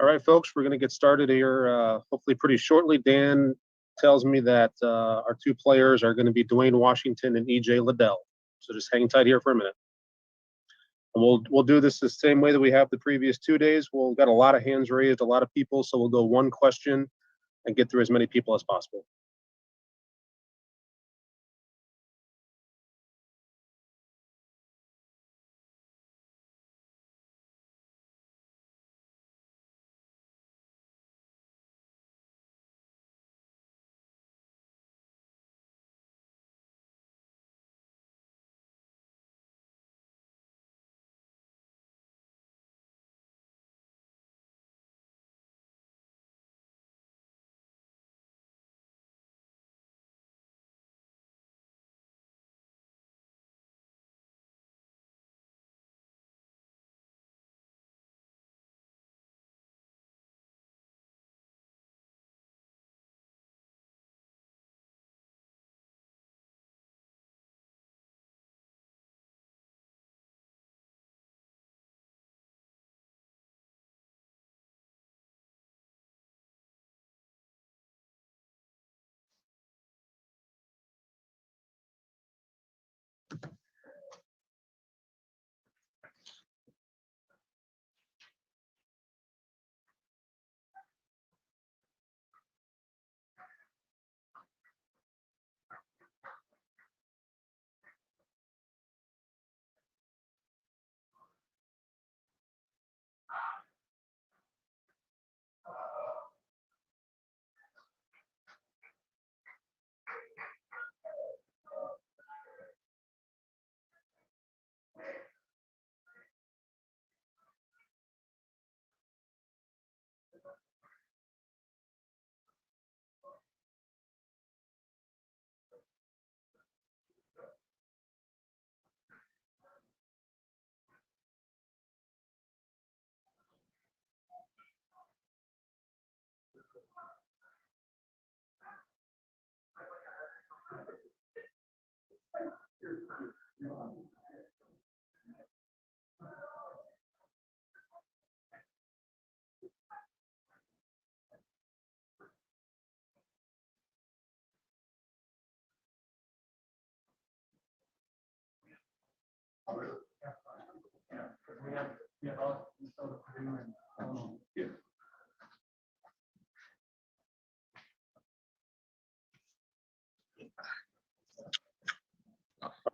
All right, folks, we're going to get started here hopefully pretty shortly. Dan tells me that our two players are going to be Dwayne Washington and EJ Liddell. So just hang tight here for a minute. And we'll do this the same way that we have the previous 2 days. We'll got a lot of hands raised, a lot of people, so we'll go one question and get through as many people as possible.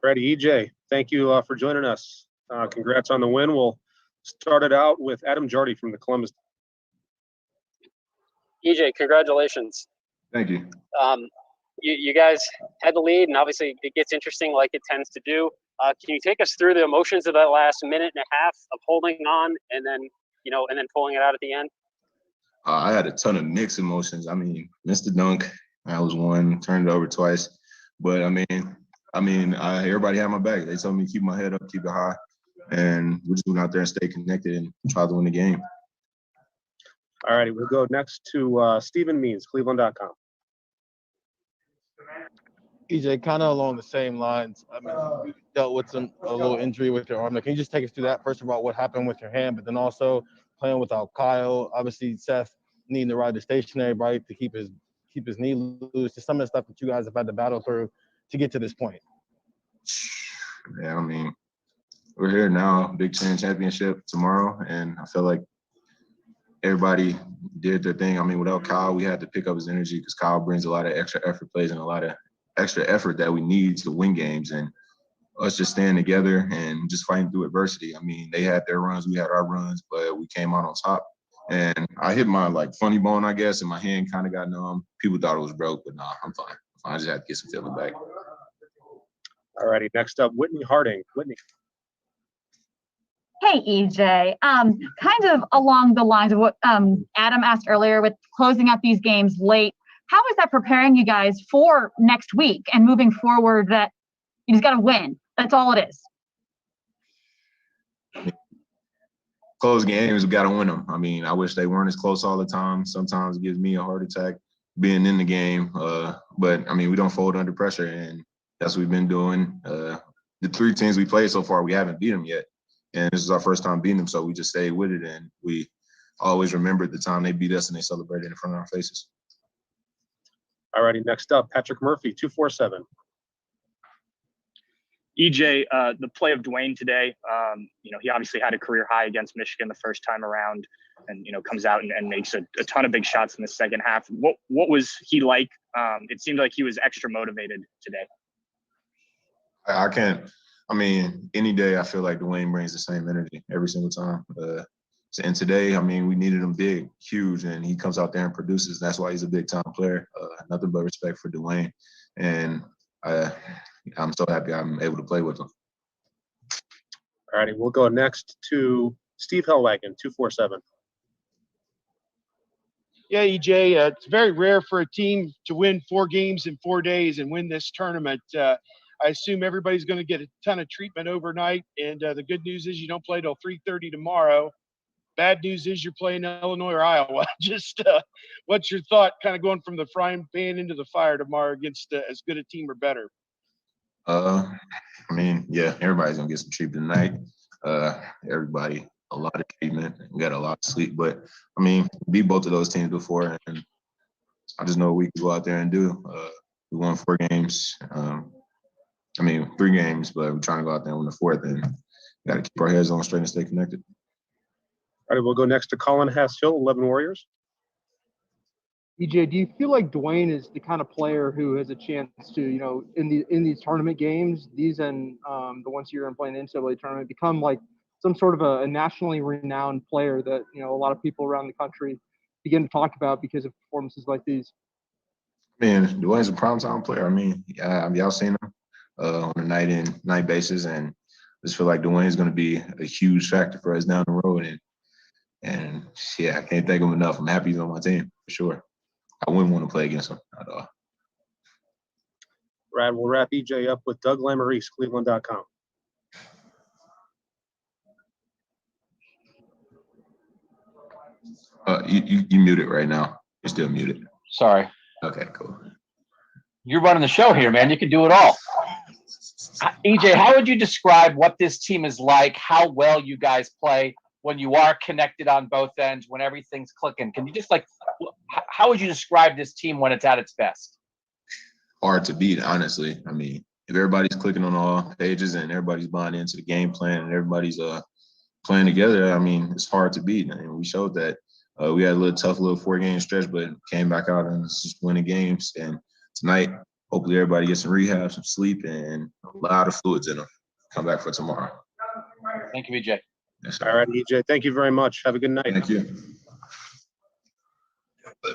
Alrighty, EJ, thank you for joining us. Congrats on the win. We'll start it out with Adam Jardy from the Columbus. EJ, congratulations. Thank you. You guys had the lead, and obviously it gets interesting like it tends to do. Can you take us through the emotions of that last minute and a half of holding on and then pulling it out at the end? I had a ton of mixed emotions. I mean, missed the dunk. I was one, turned it over twice. But everybody had my back. They told me to keep my head up, keep it high, and we just went out there and stay connected and try to win the game. All righty, we'll go next to Stephen Means, Cleveland.com. EJ, kind of along the same lines. I mean, you dealt with a little injury with your arm. Can you just take us through that? First of all, what happened with your hand, but then also playing without Kyle. Obviously, Seth needing to ride the stationary bike to keep his knee loose. Just some of the stuff that you guys have had to battle through to get to this point. Yeah, I mean, we're here now, Big Ten championship tomorrow, and I feel like everybody did their thing. I mean, without Kyle, we had to pick up his energy because Kyle brings a lot of extra effort plays and a lot of extra effort that we need to win games, and us just staying together and just fighting through adversity. I mean, they had their runs, we had our runs, but we came out on top. And I hit my funny bone, I guess, and my hand kind of got numb. People thought it was broke, but nah, I'm fine. I just had to get some feeling back. All righty, next up, Whitney Harding. Whitney. Hey, EJ. Kind of along the lines of what Adam asked earlier with closing out these games late, how is that preparing you guys for next week and moving forward that you just got to win? That's all it is. Close games, we got to win them. I mean, I wish they weren't as close all the time. Sometimes it gives me a heart attack being in the game. But, I mean, we don't fold under pressure, and that's what we've been doing. The three teams we played so far, we haven't beat them yet. And this is our first time beating them, so we just stayed with it, and we always remembered the time they beat us and they celebrated in front of our faces. All righty, next up, Patrick Murphy, 247. EJ, the play of Dwayne today, he obviously had a career high against Michigan the first time around and, comes out and makes a ton of big shots in the second half. What was he like? It seemed like he was extra motivated today. Any day I feel like Dwayne brings the same energy every single time. And today, we needed him big, huge, and he comes out there and produces. That's why he's a big-time player. Nothing but respect for Dwayne. And I'm so happy I'm able to play with him. All righty, we'll go next to Steve Hellwagon, 247. Yeah, EJ, it's very rare for a team to win 4 games in 4 days and win this tournament. I assume everybody's going to get a ton of treatment overnight, and the good news is you don't play till 3:30 tomorrow. Bad news is you're playing Illinois or Iowa. Just what's your thought kind of going from the frying pan into the fire tomorrow against as good a team or better? Everybody's going to get some treatment tonight. Everybody, a lot of treatment. We got a lot of sleep. But, beat both of those teams before, and I just know we can go out there and do. We won 4 games. 3 games, but we're trying to go out there and win the 4th, and we got to keep our heads on straight and stay connected. All right, we'll go next to Colin Hass-Hill, 11 Warriors. EJ, do you feel like Dwayne is the kind of player who has a chance to, in these tournament games, these and the ones you're playing the NCAA tournament, become like some sort of a nationally renowned player that, a lot of people around the country begin to talk about because of performances like these? Dwayne's a primetime player. Y'all seen him on a night-in-night basis, and I just feel like Dwayne's going to be a huge factor for us down the road. And I can't thank him enough. I'm happy he's on my team, for sure. I wouldn't want to play against him at all. Brad, we'll wrap EJ up with Doug Lamarice, Cleveland.com. You muted right now. You're still muted. Sorry. Okay, cool. You're running the show here, man. You can do it all. EJ, how would you describe what this team is like, how well you guys play when you are connected on both ends, when everything's clicking? Can you just how would you describe this team when it's at its best? Hard to beat, honestly. If everybody's clicking on all pages and everybody's buying into the game plan and everybody's playing together, it's hard to beat. We showed that. We had a tough 4-game stretch, but came back out and just winning games. And tonight, hopefully everybody gets some rehab, some sleep, and a lot of fluids in them. Come back for tomorrow. Thank you, EJ. Yes, all right, EJ. Thank you very much. Have a good night. Thank you. All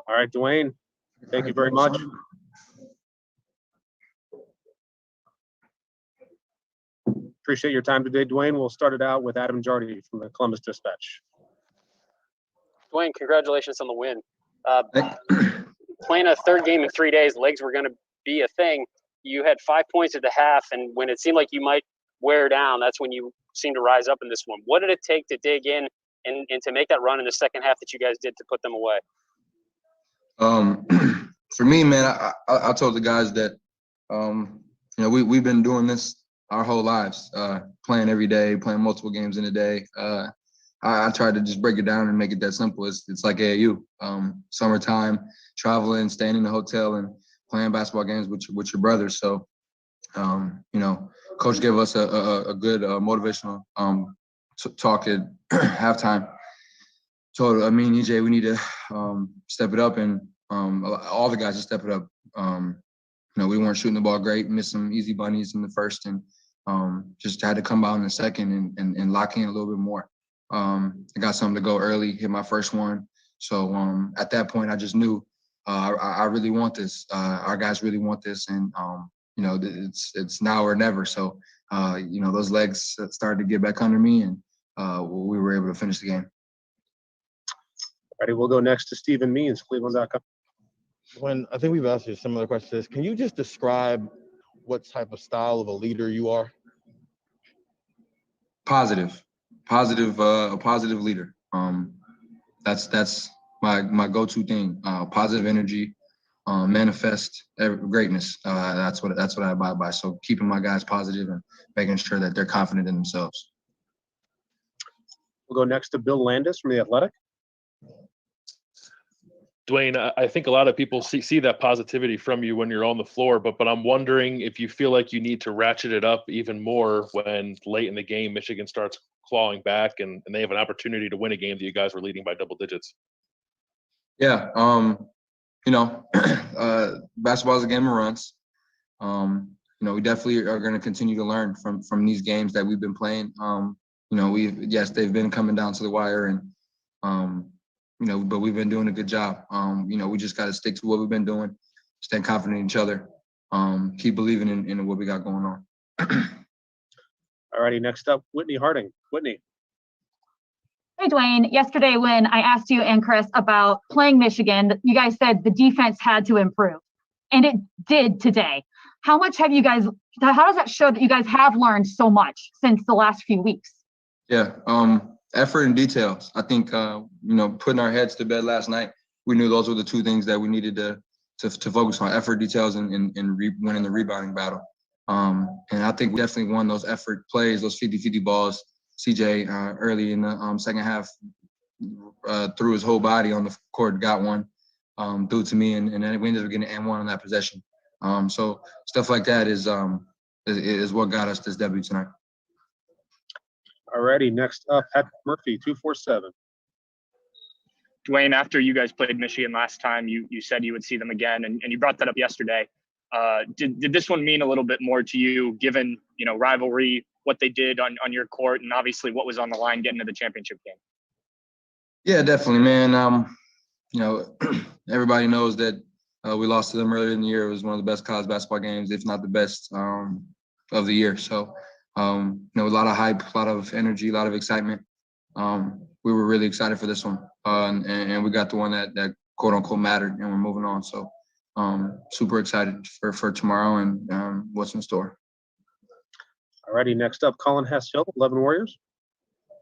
right, Dwayne. Thank you very much. Appreciate your time today, Dwayne. We'll start it out with Adam Jardy from the Columbus Dispatch. Dwayne, congratulations on the win. Playing a 3rd game in 3 days, legs were going to be a thing. You had 5 points at the half, and when it seemed like you might wear down, that's when you seemed to rise up in this one. What did it take to dig in and to make that run in the second half that you guys did to put them away? For me, man, I told the guys that, we've been doing this our whole lives, playing every day, playing multiple games in a day. I tried to just break it down and make it that simple. It's like AAU, summertime, traveling, staying in the hotel, and playing basketball games with your brothers. So, Coach gave us a good motivational talk at halftime. Told EJ, we need to step it up, and all the guys to step it up. We weren't shooting the ball great, missed some easy bunnies in the first, and just had to come out in the second and lock in a little bit more. I got something to go early, hit my first one. So at that point, I just knew I really want this. Our guys really want this, and it's now or never. So those legs started to get back under me, and we were able to finish the game. All righty, we'll go next to Stephen Means, Cleveland.com. When I think we've asked you a similar question to this, can you just describe what type of style of a leader you are? A positive leader. That's my go-to thing. Positive energy, manifest greatness. That's what I abide by. So keeping my guys positive and making sure that they're confident in themselves. We'll go next to Bill Landis from The Athletic. Dwayne, I think a lot of people see that positivity from you when you're on the floor, but I'm wondering if you feel like you need to ratchet it up even more when late in the game Michigan starts clawing back and they have an opportunity to win a game that you guys were leading by double digits. Yeah, basketball is a game of runs. We definitely are going to continue to learn from these games that we've been playing. They've been coming down to the wire, and but we've been doing a good job. We just got to stick to what we've been doing, stay confident in each other, keep believing in what we got going on. All righty, next up, Whitney Harding. Whitney. Hey, Dwayne. Yesterday, when I asked you and Chris about playing Michigan, you guys said the defense had to improve, and it did today. How does that show that you guys have learned so much since the last few weeks? Yeah, effort and details. I think, putting our heads to bed last night, we knew those were the two things that we needed to focus on: effort, details, and winning the rebounding battle. And I think we definitely won those effort plays, those 50-50 balls. CJ early in the second half threw his whole body on the court, got one, threw it to me, and then we ended up getting an and one on that possession. So stuff like that is what got us this W tonight. All righty, next up, Patrick Murphy, 247. Dwayne, after you guys played Michigan last time, you said you would see them again, and you brought that up yesterday. Did this one mean a little bit more to you, given rivalry, what they did on your court, and obviously what was on the line getting to the championship game? Yeah, definitely, man. Everybody knows that we lost to them earlier in the year. It was one of the best college basketball games, if not the best, of the year. So, a lot of hype, a lot of energy, a lot of excitement. We were really excited for this one, and we got the one that quote unquote mattered, and we're moving on. So, super excited for tomorrow and what's in store. All righty, next up, Colin Hassel, 11 Warriors.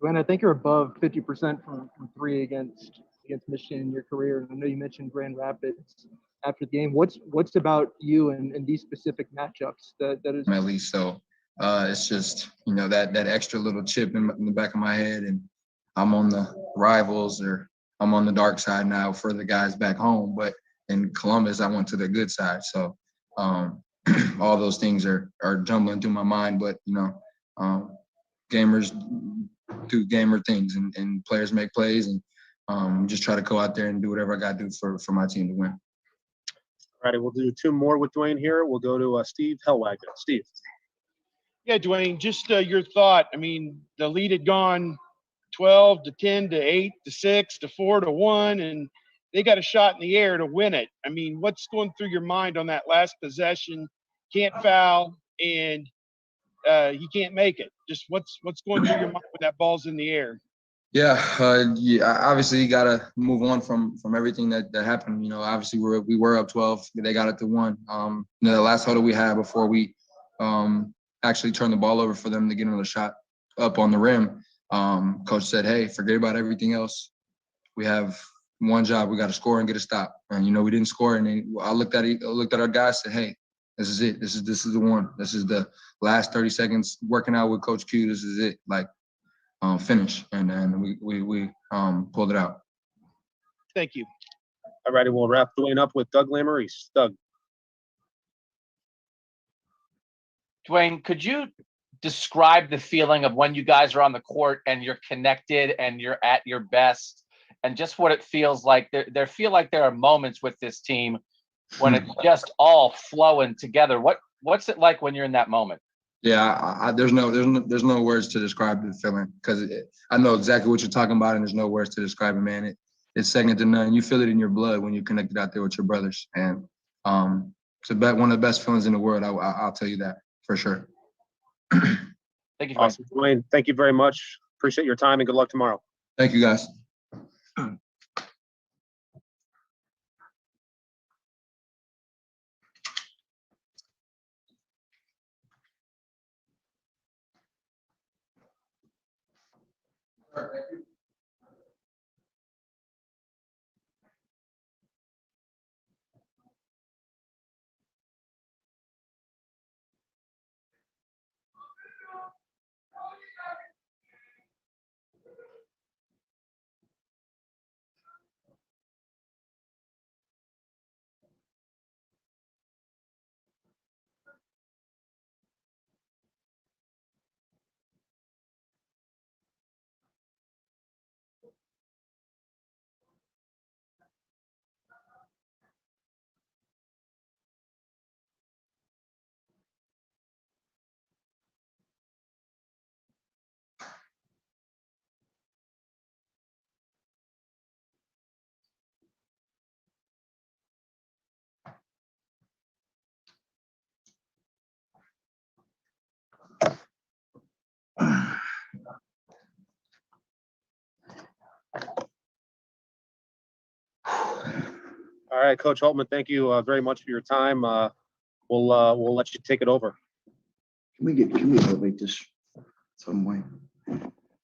Dwayne, I think you're above 50% from three against Michigan in your career. And I know you mentioned Grand Rapids after the game. What's about you and these specific matchups that is at least so it's just that extra little chip in the back of my head, and I'm on the rivals, or I'm on the dark side now for the guys back home, but in Columbus I went to the good side. So all those things are jumbling through my mind, but gamers do gamer things, and players make plays, and just try to go out there and do whatever I got to do for my team to win. All righty, we'll do two more with Dwayne here. We'll go to Steve Hellwagon. Steve. Yeah, Dwayne, just your thought. I mean, the lead had gone 12 to 10 to 8 to 6 to 4 to 1, and they got a shot in the air to win it. I mean, what's going through your mind on that last possession? Can't foul, and he can't make it. Just what's going through your mind when that ball's in the air? Yeah, obviously you got to move on from everything that happened. Obviously we were up 12. They got it to 1. The last huddle we had before we actually turned the ball over for them to get another shot up on the rim, coach said, hey, forget about everything else. We have one job. We got to score and get a stop. And, we didn't score. And then I looked at our guys, said, hey, this is it. This is the one. This is the last 30 seconds working out with Coach Q. This is it. Finish. And then we pulled it out. Thank you. All righty, we'll wrap Dwayne up with Doug Lamarice. Doug. Dwayne, could you describe the feeling of when you guys are on the court and you're connected and you're at your best, and just what it feels like? There feel like there are moments with this team when it's just all flowing together. What's it like when you're in that moment? Yeah, there's no words to describe the feeling, because I know exactly what you're talking about, and there's no words to describe it, man. It's second to none. You feel it in your blood when you're connected out there with your brothers, and it's one of the best feelings in the world. I'll tell you that for sure. Thank you, Dwayne. Awesome, Dwayne. Thank you very much. Appreciate your time, and good luck tomorrow. Thank you, guys. Thank you. All right, Coach Holtmann, thank you very much for your time. We'll let you take it over. Can we elevate this some way?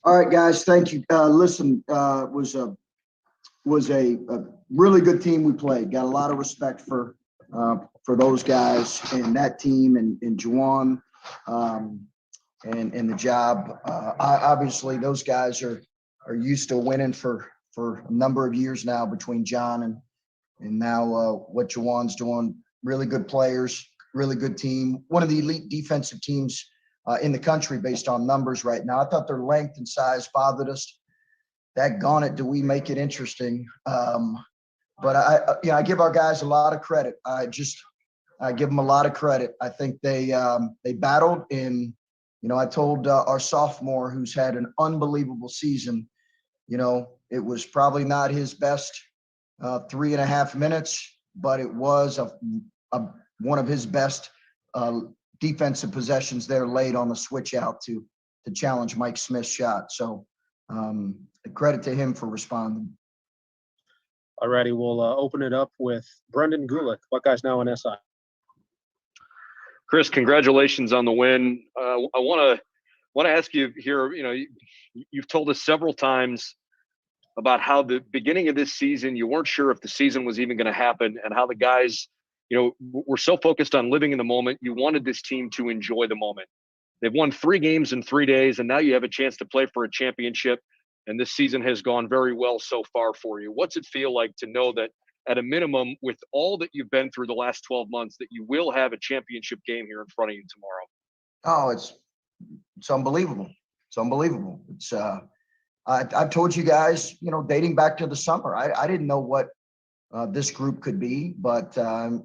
All right, guys, thank you. Listen, was a really good team we played. Got a lot of respect for those guys and that team and Juwan and the job. Obviously, those guys are used to winning for a number of years now between John and now what Juwan's doing. Really good players, really good team. One of the elite defensive teams in the country based on numbers right now. I thought their length and size bothered us. Daggone it, do we make it interesting? But I give our guys a lot of credit. I give them a lot of credit. I think they battled in, I told our sophomore who's had an unbelievable season, it was probably not his best 3.5 minutes, but it was one of his best defensive possessions there late on the switch out to challenge Mike Smith's shot. So credit to him for responding. All righty, we'll open it up with Brendan Gulick, Buckeyes Now on SI. Chris, congratulations on the win. I want to ask you here, you've told us several times about how the beginning of this season, you weren't sure if the season was even going to happen and how the guys, were so focused on living in the moment. You wanted this team to enjoy the moment. They've won 3 games in 3 days, and now you have a chance to play for a championship. And this season has gone very well so far for you. What's it feel like to know that at a minimum, with all that you've been through the last 12 months, that you will have a championship game here in front of you tomorrow? Oh, it's unbelievable. It's unbelievable. I've told you guys, dating back to the summer, I didn't know what this group could be, but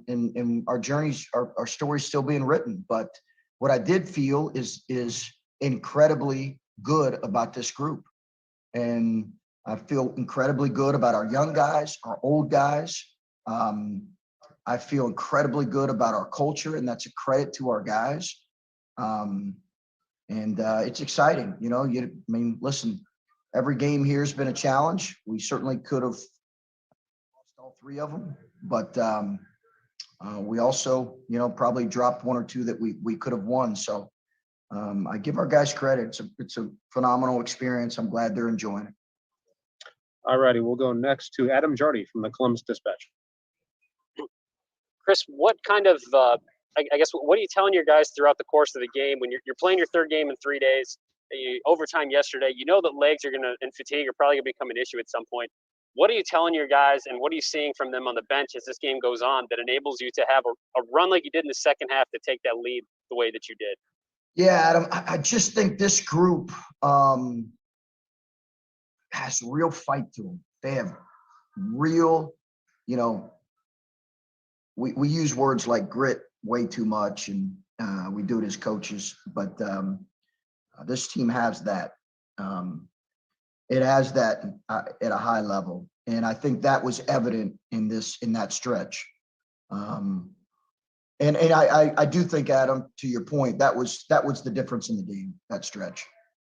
in our journeys, our story's still being written. But what I did feel is incredibly good about this group. And I feel incredibly good about our young guys, our old guys. I feel incredibly good about our culture, and that's a credit to our guys. And it's exciting. Listen, every game here has been a challenge. We certainly could have lost all 3 of them, but we also, probably dropped 1 or 2 that we could have won. So I give our guys credit. It's a phenomenal experience. I'm glad they're enjoying it. All righty, we'll go next to Adam Jardy from the Columbus Dispatch. Chris, what kind of, I guess, what are you telling your guys throughout the course of the game when you're playing your 3rd game in 3 days, overtime yesterday, that legs are and fatigue are probably going to become an issue at some point. What are you telling your guys, and what are you seeing from them on the bench as this game goes on that enables you to have a run like you did in the second half to take that lead the way that you did? Yeah, Adam, I just think this group has real fight to them. They have real, we use words like grit way too much, and we do it as coaches, but this team has that. It has that at a high level, and I think that was evident in that stretch. And I do think, Adam, to your point, that was the difference in the game, that stretch.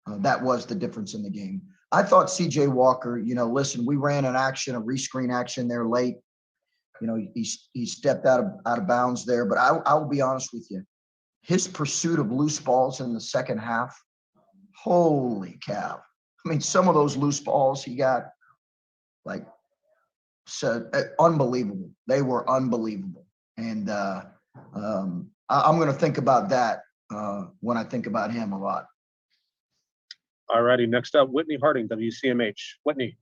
That was the difference in the game. I thought CJ Walker, listen, we ran a rescreen action there late. He stepped out of bounds there, but I will be honest with you. His pursuit of loose balls in the second half, holy cow. I mean, some of those loose balls he got, unbelievable. They were unbelievable. And I'm going to think about that when I think about him a lot. All righty, next up, Whitney Harding, WCMH. Whitney.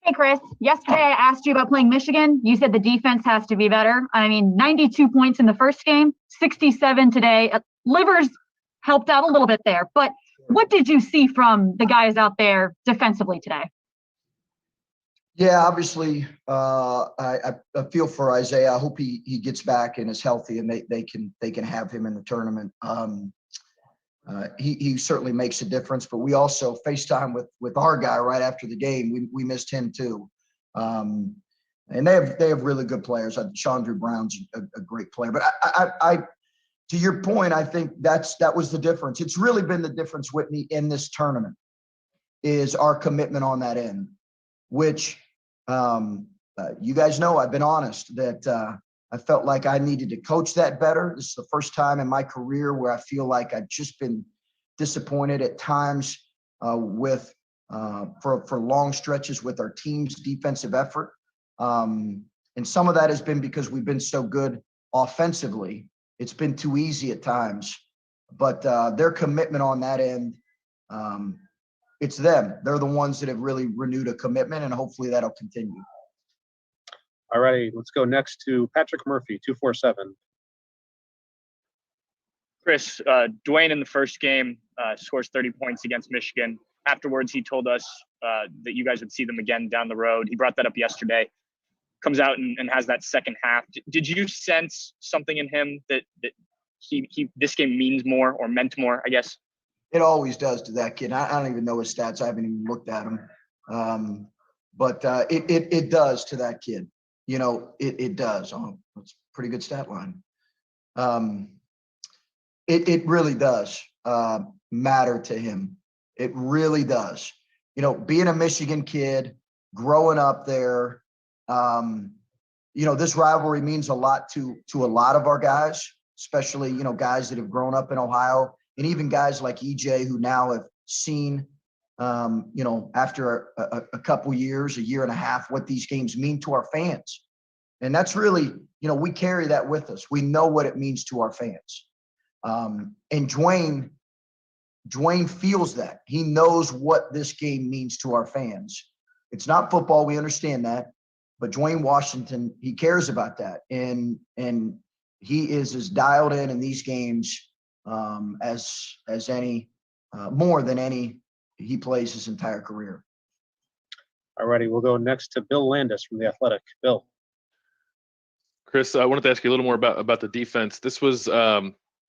Hey, Chris. Yesterday I asked you about playing Michigan. You said the defense has to be better. 92 points in the first game, 67 today. Livers helped out a little bit there, but what did you see from the guys out there defensively today? Yeah, obviously, I feel for Isaiah. I hope he gets back and is healthy, and they can have him in the tournament. He certainly makes a difference, but we also FaceTime with our guy right after the game. We missed him too, and they have really good players. Chandru Brown's a great player, but I to your point, I think that was the difference. It's really been the difference, Whitney, in this tournament is our commitment on that end, which you guys know I've been honest that I felt like I needed to coach that better. This is the first time in my career where I feel like I've just been disappointed at times for long stretches with our team's defensive effort. And some of that has been because we've been so good offensively. It's been too easy at times. But their commitment on that end, it's them. They're the ones that have really renewed a commitment, and hopefully that'll continue. All righty, let's go next to Patrick Murphy, 247. Chris, Dwayne in the first game scores 30 points against Michigan. Afterwards, he told us that you guys would see them again down the road. He brought that up yesterday. Comes out and has that second half. Did you sense something in him that he this game means more or meant more, I guess? It always does to that kid. I don't even know his stats. I haven't even looked at him. But it does to that kid. You know, it does. Oh, that's a pretty good stat line. It really does matter to him. It really does. You know, being a Michigan kid, growing up there, you know, this rivalry means a lot to a lot of our guys, especially, you know, guys that have grown up in Ohio, and even guys like EJ who now have seen, you know, after a couple years, a year and a half, what these games mean to our fans. And that's really, you know, we carry that with us. We know what it means to our fans. And Dwayne feels that. He knows what this game means to our fans. It's not football. We understand that. But Dwayne Washington, he cares about that. And he is as dialed in these games as any, more than any he plays his entire career. All righty, we'll go next to Bill Landis from The Athletic. Bill. Chris, I wanted to ask you a little more about the defense. This was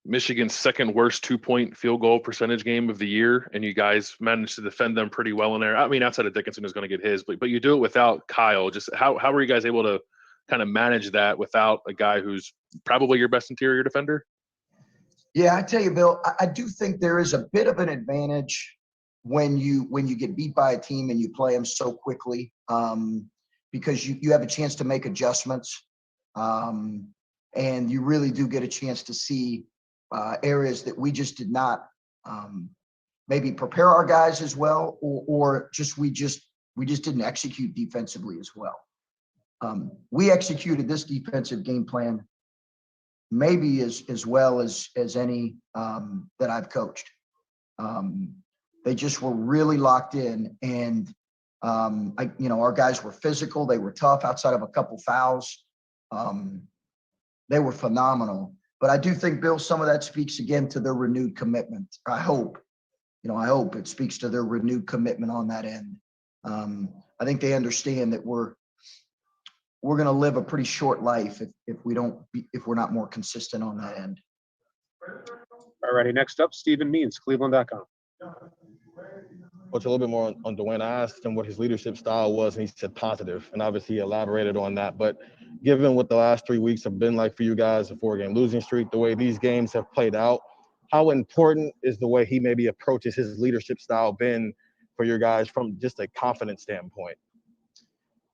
Michigan's second worst 2-point field goal percentage game of the year, and you guys managed to defend them pretty well in there. I mean, outside of Dickinson who's going to get his, but you do it without Kyle. Just how were you guys able to kind of manage that without a guy who's probably your best interior defender? Yeah, I tell you, Bill, I do think there is a bit of an advantage when you get beat by a team and you play them so quickly, because you have a chance to make adjustments, and you really do get a chance to see areas that we just did not maybe prepare our guys as well, or we just didn't execute defensively as well. We executed this defensive game plan maybe as well as any that I've coached. They just were really locked in, and our guys were physical. They were tough outside of a couple fouls. They were phenomenal. But I do think, Bill, some of that speaks again to their renewed commitment. I hope it speaks to their renewed commitment on that end. I think they understand that we're going to live a pretty short life if we're not more consistent on that end. All righty, next up, Stephen Means, Cleveland.com. Coach, a little bit more on Dwayne. I asked him what his leadership style was, and he said positive, and obviously he elaborated on that. But given what the last 3 weeks have been like for you guys, a 4-game losing streak, the way these games have played out, how important is the way he maybe approaches his leadership style been for your guys from just a confidence standpoint?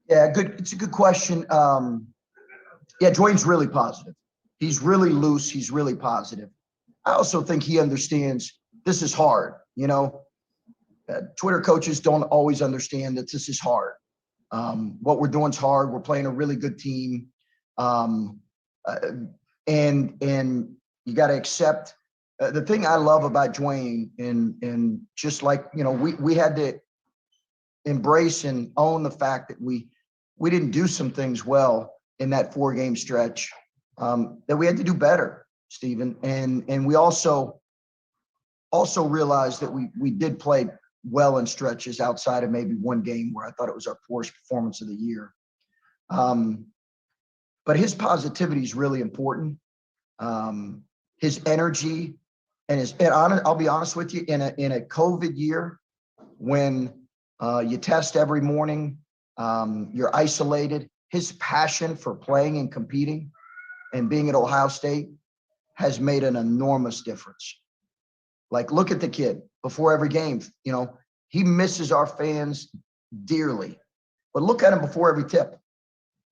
Yeah, good. It's a good question. Yeah, Dwayne's really positive. He's really loose. He's really positive. I also think he understands this is hard. You know, Twitter coaches don't always understand that this is hard. What we're doing is hard. We're playing a really good team. And you got to accept the thing I love about Dwayne, and just like, you know, we had to embrace and own the fact that we didn't do some things well in that 4-game stretch, that we had to do better, Stephen. And we also realized that we did play well in stretches outside of maybe one game where I thought it was our poorest performance of the year. But his positivity is really important. His energy and I'll be honest with you, in a COVID year when you test every morning, you're isolated, his passion for playing and competing and being at Ohio State has made an enormous difference. Like, look at the kid before every game. You know, he misses our fans dearly, but look at him before every tip.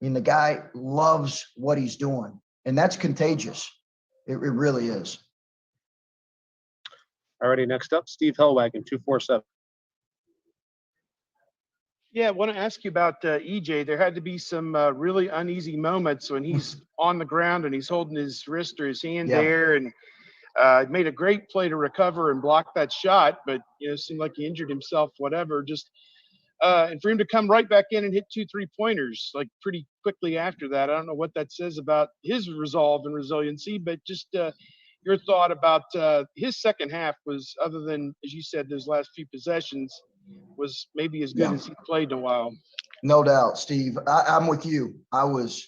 mean, the guy loves what he's doing, and that's contagious. It really is. Alrighty, next up, Steve Hellwagon, 247. Yeah, I want to ask you about EJ. There had to be some really uneasy moments when he's on the ground and he's holding his wrist or his hand there, and made a great play to recover and block that shot, but it seemed like he injured himself. Whatever, just and for him to come right back in and hit 2 3-pointers like pretty quickly after that, I don't know what that says about his resolve and resiliency, but just your thought about his second half was, other than, as you said, those last few possessions, was maybe as good as he played in a while. No doubt, Steve. I'm with you. I was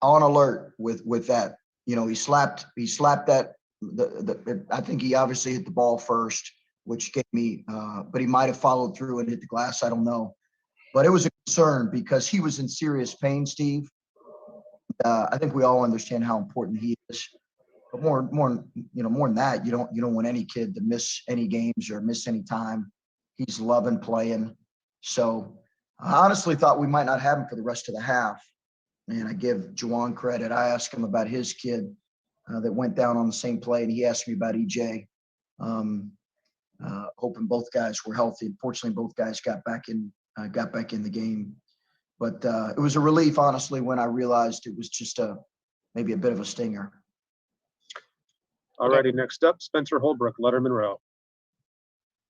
on alert with that. He slapped that. I think he obviously hit the ball first, which gave me, but he might have followed through and hit the glass. I don't know. But it was a concern because he was in serious pain, Steve. I think we all understand how important he is. But more than that, you don't want any kid to miss any games or miss any time. He's loving playing. So I honestly thought we might not have him for the rest of the half. And I give Juwan credit. I asked him about his kid that went down on the same play, and he asked me about EJ. Hoping both guys were healthy. Unfortunately, both guys got back in the game. But it was a relief, honestly, when I realized it was just maybe a bit of a stinger. Alrighty, next up, Spencer Holbrook, Letterman Row.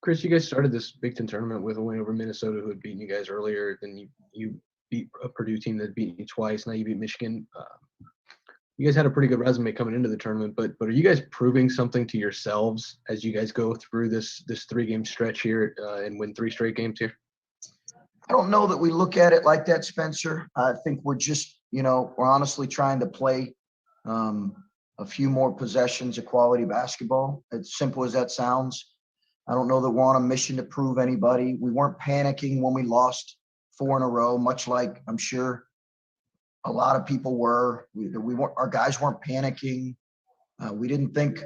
Chris, you guys started this Big Ten tournament with a win over Minnesota, who had beaten you guys earlier. Then you beat a Purdue team that beat you twice. Now you beat Michigan. You guys had a pretty good resume coming into the tournament, but are you guys proving something to yourselves as you guys go through this 3-game stretch here and win 3 straight games here? I don't know that we look at it like that, Spencer. I think we're just, we're honestly trying to play a few more possessions of quality basketball. As simple as that sounds. I don't know that we're on a mission to prove anybody. We weren't panicking when we lost 4 in a row, much like I'm sure a lot of people were. Our guys weren't panicking. We didn't think,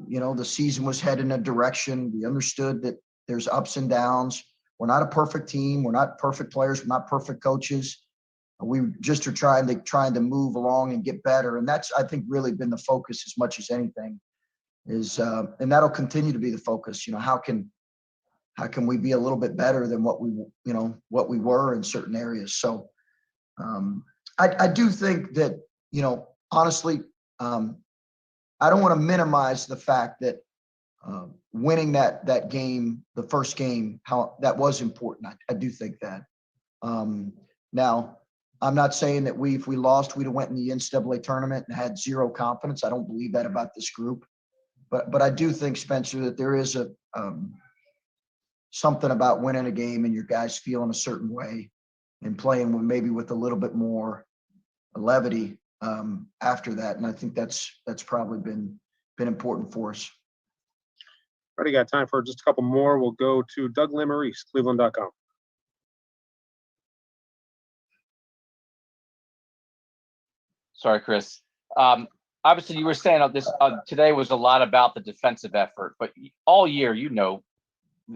the season was headed in a direction. We understood that there's ups and downs. We're not a perfect team. We're not perfect players. We're not perfect coaches. We just are trying to move along and get better. And that's, I think, really been the focus as much as anything is, and that'll continue to be the focus. How can we be a little bit better than what we were in certain areas? So I do think that, honestly, I don't want to minimize the fact that winning that game, the first game, how that was important. I do think that. Now, I'm not saying that if we lost, we'd have went in the NCAA tournament and had zero confidence. I don't believe that about this group. But I do think, Spencer, that there is something about winning a game and your guys feeling a certain way and playing with a little bit more levity after that. And I think that's probably been important for us. Already got time for just a couple more. We'll go to Doug Lamarice, Cleveland.com. Sorry, Chris. Obviously, you were saying this today was a lot about the defensive effort, but all year,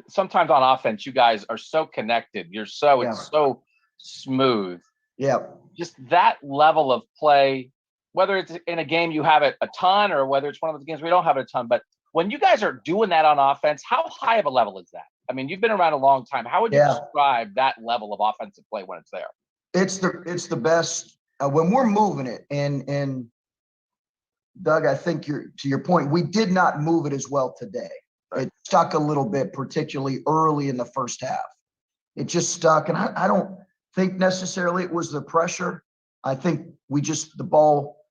sometimes on offense, you guys are so connected. It's so smooth. Yeah. Just that level of play, whether it's in a game you have it a ton or whether it's one of the games we don't have it a ton, but when you guys are doing that on offense, how high of a level is that? I mean, you've been around a long time. How would you describe that level of offensive play when it's there? It's the best when we're moving it. And Doug, I think to your point, we did not move it as well today. Right. It stuck a little bit, particularly early in the first half. It just stuck, and I don't think necessarily it was the pressure. I think the ball,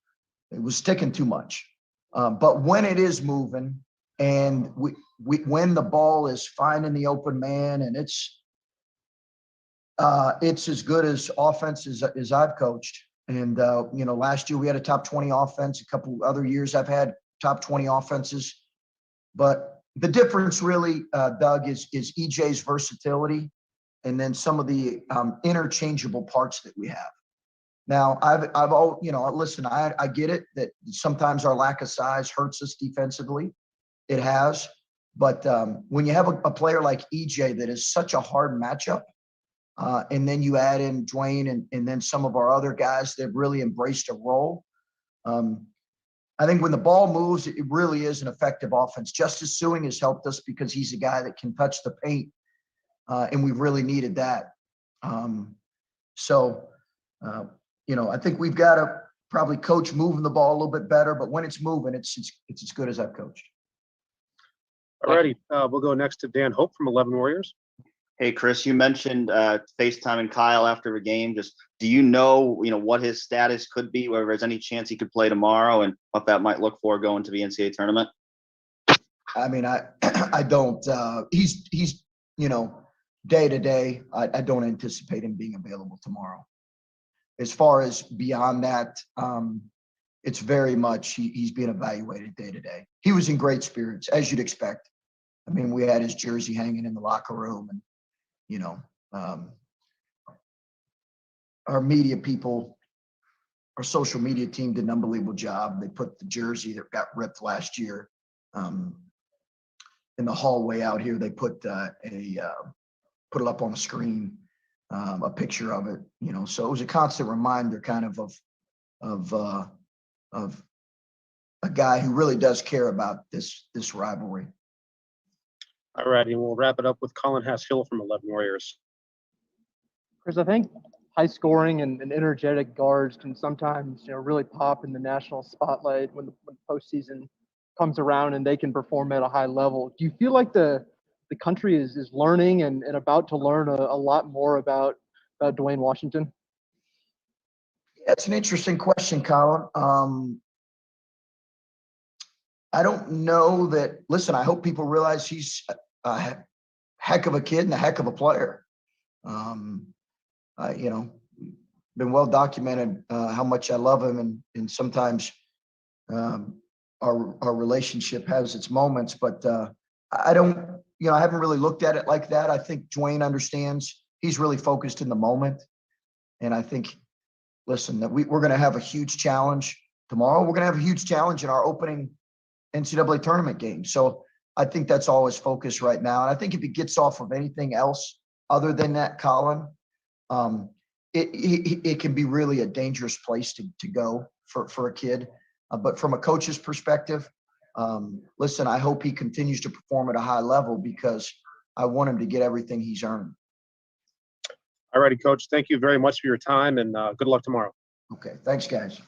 it was sticking too much. But when it is moving, and when the ball is finding the open man, and it's as good as offense as I've coached. And last year we had a top 20 offense. A couple other years I've had top 20 offenses. But the difference really, Doug, is EJ's versatility, and then some of the interchangeable parts that we have. Now, listen, I get it that sometimes our lack of size hurts us defensively. It has. But when you have a player like EJ that is such a hard matchup, And then you add in Dwayne and then some of our other guys that really embraced a role. I think when the ball moves, it really is an effective offense. Justice Suing has helped us because he's a guy that can touch the paint, and we've really needed that. I think we've got to probably coach moving the ball a little bit better, but when it's moving, it's as good as I've coached. All righty, we'll go next to Dan Hope from 11 Warriors. Hey, Chris, you mentioned FaceTiming Kyle after a game. Just do you know what his status could be, whether there's any chance he could play tomorrow and what that might look for going to the NCAA tournament? I mean, I don't, he's day to day, I don't anticipate him being available tomorrow. As far as beyond that, it's very much, he's being evaluated day to day. He was in great spirits, as you'd expect. I mean, we had his jersey hanging in the locker room, and our media people, our social media team did an unbelievable job. They put the jersey that got ripped last year in the hallway out here. They put put it up on the screen, a picture of it. So it was a constant reminder, kind of a guy who really does care about this rivalry. All righty, and we'll wrap it up with Colin Hass-Hill from 11 Warriors. Chris, I think high scoring and energetic guards can sometimes, really pop in the national spotlight when the postseason comes around and they can perform at a high level. Do you feel like the country is learning and about to learn a lot more about Dwayne Washington? That's an interesting question, Colin. I don't know that. Listen, I hope people realize he's a heck of a kid and a heck of a player. Been well documented how much I love him, and sometimes our relationship has its moments. But I don't, I haven't really looked at it like that. I think Dwayne understands. He's really focused in the moment, and I think, listen, that we're going to have a huge challenge tomorrow. We're going to have a huge challenge in our opening NCAA tournament game. So I think that's all his focus right now. And I think if he gets off of anything else other than that, Colin, it can be really a dangerous place to go for a kid. But from a coach's perspective, listen, I hope he continues to perform at a high level because I want him to get everything he's earned. All righty, Coach. Thank you very much for your time, and good luck tomorrow. Okay. Thanks, guys.